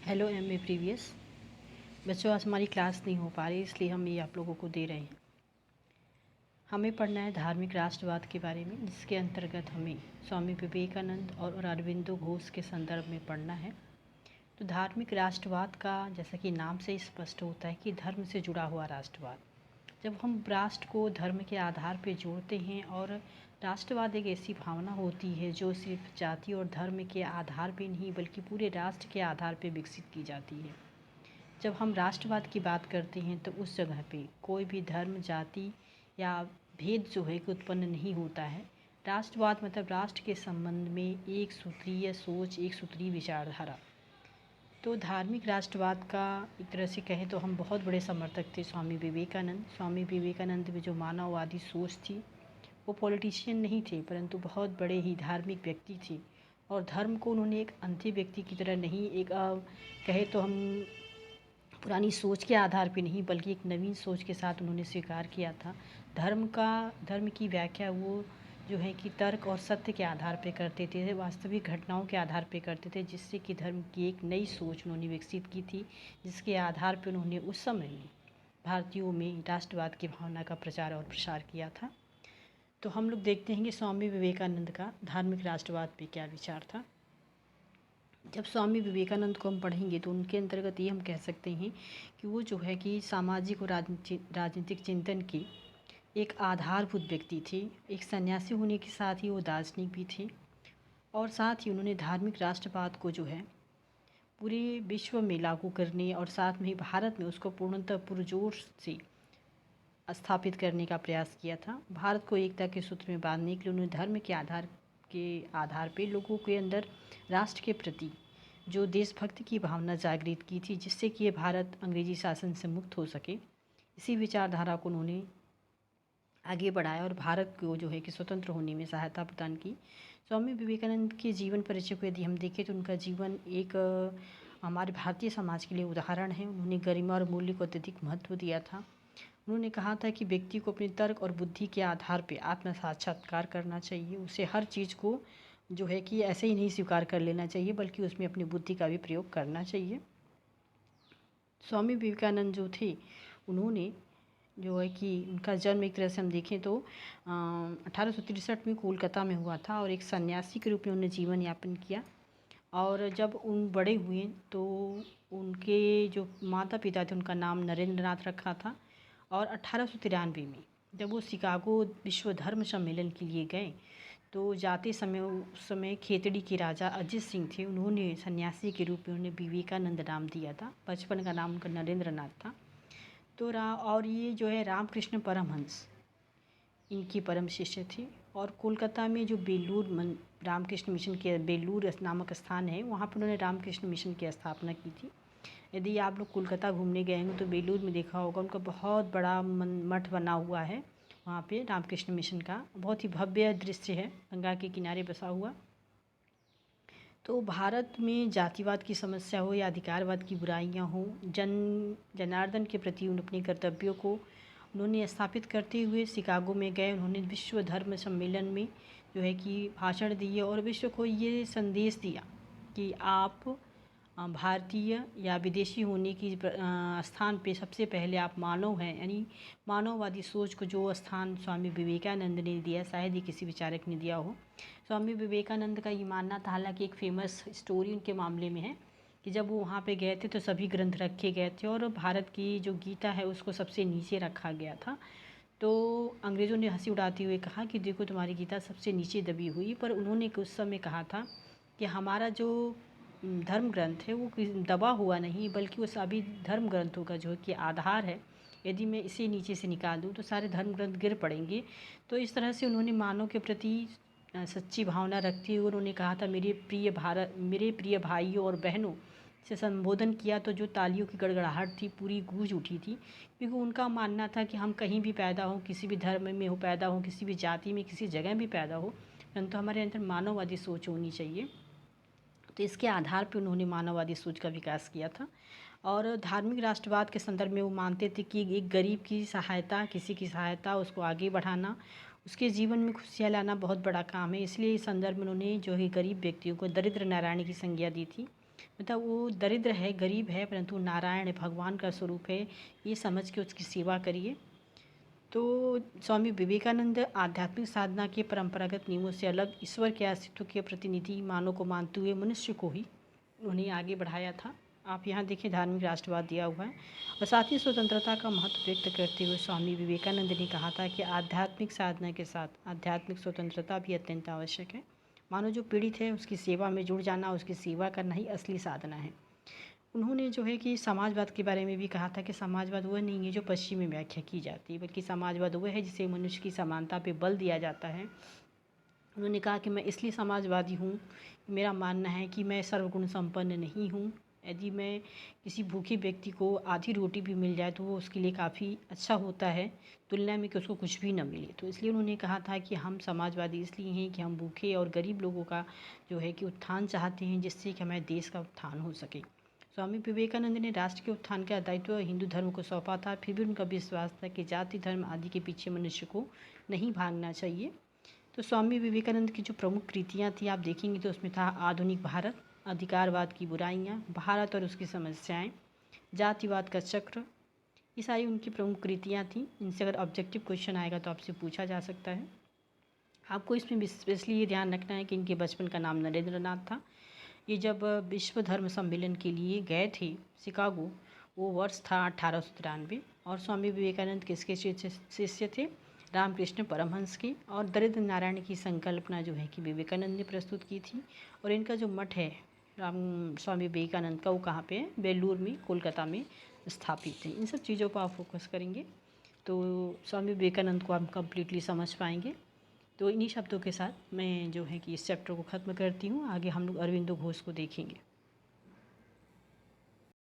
Hello MA previous बच्चों, आज हमारी क्लास नहीं हो पा रही, इसलिए हम ये आप लोगों को दे रहे हैं। हमें पढ़ना है धार्मिक राष्ट्रवाद के बारे में, जिसके अंतर्गत हमें स्वामी विवेकानंद और अरबिंदो घोष के संदर्भ में पढ़ना है। तो धार्मिक राष्ट्रवाद का जैसा कि नाम से स्पष्ट होता है कि धर्म से जुड़ा हुआ राष्ट्रवाद। जब हम राष्ट्र को धर्म के आधार पर जोड़ते हैं, और राष्ट्रवाद एक ऐसी भावना होती है जो सिर्फ जाति और धर्म के आधार पर नहीं बल्कि पूरे राष्ट्र के आधार पर विकसित की जाती है। जब हम राष्ट्रवाद की बात करते हैं तो उस जगह पे कोई भी धर्म, जाति या भेद जो है कि उत्पन्न नहीं होता है। राष्ट्रवाद मतलब राष्ट्र के संबंध में एक सूत्रीय सोच, एक सूत्रीय विचारधारा। तो धार्मिक राष्ट्रवाद का एक तरह से कहें तो हम बहुत बड़े समर्थक थे स्वामी विवेकानंद। स्वामी विवेकानंद में जो मानववादी सोच थी, वो पॉलिटिशियन नहीं थे परंतु बहुत बड़े ही धार्मिक व्यक्ति थे। और धर्म को उन्होंने एक अंत्य व्यक्ति की तरह नहीं, एक कहे तो हम पुरानी सोच के आधार पे नहीं बल्कि एक नवीन सोच के साथ उन्होंने स्वीकार किया था। धर्म की व्याख्या वो जो है कि तर्क और सत्य के आधार पे करते थे, वास्तविक घटनाओं के आधार पे करते थे, जिससे कि धर्म की एक नई सोच उन्होंने विकसित की थी, जिसके आधार पे उन्होंने उस समय में भारतीयों में राष्ट्रवाद की भावना का प्रचार और प्रसार किया था। तो हम लोग देखते हैं कि स्वामी विवेकानंद का धार्मिक राष्ट्रवाद पे क्या विचार था। जब स्वामी विवेकानंद को हम पढ़ेंगे तो उनके अंतर्गत ये हम कह सकते हैं कि वो जो है कि सामाजिक और राजनीतिक चिंतन के एक आधारभूत व्यक्ति थे। एक सन्यासी होने के साथ ही वो दार्शनिक भी थे, और साथ ही उन्होंने धार्मिक राष्ट्रवाद को जो है पूरे विश्व में लागू करने और साथ में ही भारत में उसको पूर्णतः पुरजोर से स्थापित करने का प्रयास किया था। भारत को एकता के सूत्र में बांधने के लिए उन्होंने धर्म के आधार पे लोगों के अंदर राष्ट्र के प्रति जो देशभक्ति की भावना जागृत की थी, जिससे कि ये भारत अंग्रेजी शासन से मुक्त हो सके। इसी विचारधारा को उन्होंने आगे बढ़ाया और भारत को जो है कि स्वतंत्र होने में सहायता प्रदान की। स्वामी विवेकानंद के जीवन परिचय को यदि हम देखें तो उनका जीवन एक हमारे भारतीय समाज के लिए उदाहरण है। उन्होंने गरिमा और मूल्य को अत्यधिक महत्व दिया था। उन्होंने कहा था कि व्यक्ति को अपने तर्क और बुद्धि के आधार पर आत्म साक्षात्कार करना चाहिए। उसे हर चीज़ को जो है कि ऐसे ही नहीं स्वीकार कर लेना चाहिए बल्कि उसमें अपनी बुद्धि का भी प्रयोग करना चाहिए। स्वामी विवेकानंद जो थे, उन्होंने जो है कि उनका जन्म एक तरह से हम देखें तो 1863 में कोलकाता में हुआ था, और एक सन्यासी के रूप में उन्होंने जीवन यापन किया। और जब उन बड़े हुए तो उनके जो माता पिता थे उनका नाम नरेंद्र नाथ रखा था। और 1893 में जब वो शिकागो विश्व धर्म सम्मेलन के लिए गए तो जाते समय उस समय खेतड़ी के राजा अजित सिंह थे, उन्होंने सन्यासी के रूप में उन्हें विवेकानंद नाम दिया था। बचपन का नाम उनका नरेंद्र नाथ था। तो और ये जो है रामकृष्ण परमहंस इनकी परम शिष्य थे। और कोलकाता में जो रामकृष्ण मिशन के बेलूर नामक स्थान है, वहाँ पर उन्होंने रामकृष्ण मिशन की स्थापना की थी। यदि आप लोग कोलकाता घूमने गए हों तो बेलूर में देखा होगा, उनका बहुत बड़ा मठ बना हुआ है वहाँ पे रामकृष्ण मिशन का। बहुत ही भव्य दृश्य है, गंगा के किनारे बसा हुआ। तो भारत में जातिवाद की समस्या हो या अधिकारवाद की बुराइयां हो, जनार्दन के प्रति उन अपने कर्तव्यों को उन्होंने स्थापित करते हुए शिकागो में गए। उन्होंने विश्व धर्म सम्मेलन में जो है कि भाषण दिए और विश्व को ये संदेश दिया कि आप भारतीय या विदेशी होने की स्थान पे सबसे पहले आप मानव हैं। यानी मानववादी सोच को जो स्थान स्वामी विवेकानंद ने दिया, शायद ही किसी विचारक ने दिया हो। स्वामी विवेकानंद का ये मानना था, हालांकि एक फेमस स्टोरी उनके मामले में है कि जब वो वहाँ पे गए थे तो सभी ग्रंथ रखे गए थे और भारत की जो गीता है उसको सबसे नीचे रखा गया था। तो अंग्रेज़ों ने हंसी उड़ाते हुए कहा कि देखो तुम्हारी गीता सबसे नीचे दबी हुई, पर उन्होंने उस समय कहा था कि हमारा जो धर्म ग्रंथ है वो दबा हुआ नहीं बल्कि वो सभी धर्म ग्रंथों का जो कि आधार है। यदि मैं इसे नीचे से निकाल दूं तो सारे धर्म ग्रंथ गिर पड़ेंगे। तो इस तरह से उन्होंने मानव के प्रति सच्ची भावना रखते हुए उन्होंने कहा था, मेरे प्रिय भाइयों और बहनों से संबोधन किया तो जो तालियों की गड़गड़ाहट थी पूरी गूंज उठी थी, क्योंकि उनका मानना था कि हम कहीं भी पैदा हों, किसी भी धर्म में हो पैदा हों, किसी भी जाति में किसी जगह भी पैदा हो, परंतु हमारे अंदर मानववादी सोच होनी चाहिए। तो इसके आधार पर उन्होंने मानववादी सोच का विकास किया था। और धार्मिक राष्ट्रवाद के संदर्भ में वो मानते थे कि एक गरीब की सहायता, किसी की सहायता, उसको आगे बढ़ाना, उसके जीवन में खुशियाँ लाना बहुत बड़ा काम है। इसलिए इस संदर्भ में उन्होंने जो है गरीब व्यक्तियों को दरिद्र नारायण की संज्ञा दी थी। मतलब वो दरिद्र है, गरीब है, परंतु नारायण है, भगवान का स्वरूप है, ये समझ के उसकी सेवा करिए। तो स्वामी विवेकानंद आध्यात्मिक साधना के परंपरागत नियमों से अलग ईश्वर के अस्तित्व के प्रतिनिधि मानव को मानते हुए मनुष्य को ही उन्हें आगे बढ़ाया था। आप यहाँ देखिए धार्मिक राष्ट्रवाद दिया हुआ है। और साथ ही स्वतंत्रता का महत्व व्यक्त करते हुए स्वामी विवेकानंद ने कहा था कि आध्यात्मिक साधना के साथ आध्यात्मिक स्वतंत्रता भी अत्यंत आवश्यक है। मानव जो पीड़ित है उसकी सेवा में जुड़ जाना, उसकी सेवा करना ही असली साधना है। उन्होंने जो है कि समाजवाद के बारे में भी कहा था कि समाजवाद वह नहीं है जो पश्चिम में व्याख्या की जाती है, बल्कि समाजवाद वह है जिसे मनुष्य की समानता पे बल दिया जाता है। उन्होंने कहा कि मैं इसलिए समाजवादी हूँ, मेरा मानना है कि मैं सर्वगुण संपन्न नहीं हूँ। यदि मैं किसी भूखे व्यक्ति को आधी रोटी भी मिल जाए तो वो उसके लिए काफ़ी अच्छा होता है, तुलना में कि उसको कुछ भी न मिले। तो इसलिए उन्होंने कहा था कि हम समाजवादी इसलिए हैं कि हम भूखे और गरीब लोगों का जो है कि उत्थान चाहते हैं, जिससे कि हमारे देश का उत्थान हो सके। स्वामी विवेकानंद ने राष्ट्र के उत्थान का दायित्व हिंदू धर्म को सौंपा था, फिर भी उनका विश्वास था कि जाति धर्म आदि के पीछे मनुष्य को नहीं भागना चाहिए। तो स्वामी विवेकानंद की जो प्रमुख कृतियाँ थी आप देखेंगे तो उसमें था आधुनिक भारत, अधिकारवाद की बुराइयाँ, भारत और उसकी समस्याएं, जातिवाद का चक्र, ये सारी उनकी प्रमुख कृतियाँ थी। इनसे अगर ऑब्जेक्टिव क्वेश्चन आएगा तो आपसे पूछा जा सकता है। आपको इसमें स्पेशली ये ध्यान रखना है कि इनके बचपन का नाम नरेंद्र नाथ था। ये जब विश्व धर्म सम्मेलन के लिए गए थे शिकागो, वो वर्ष था 1893 और स्वामी विवेकानंद किसके शिष्य थे? रामकृष्ण परमहंस की। और दरिद्र नारायण की संकल्पना जो है कि विवेकानंद ने प्रस्तुत की थी। और इनका जो मठ है राम स्वामी विवेकानंद का, वो कहाँ पे है? बेलूर में, कोलकाता में स्थापित है। इन सब चीज़ों पर आप फोकस करेंगे तो स्वामी विवेकानंद को आप कम्प्लीटली समझ पाएंगे। तो इन्हीं शब्दों के साथ मैं जो है कि इस चैप्टर को ख़त्म करती हूँ। आगे हम लोग अरविंदो घोष को देखेंगे।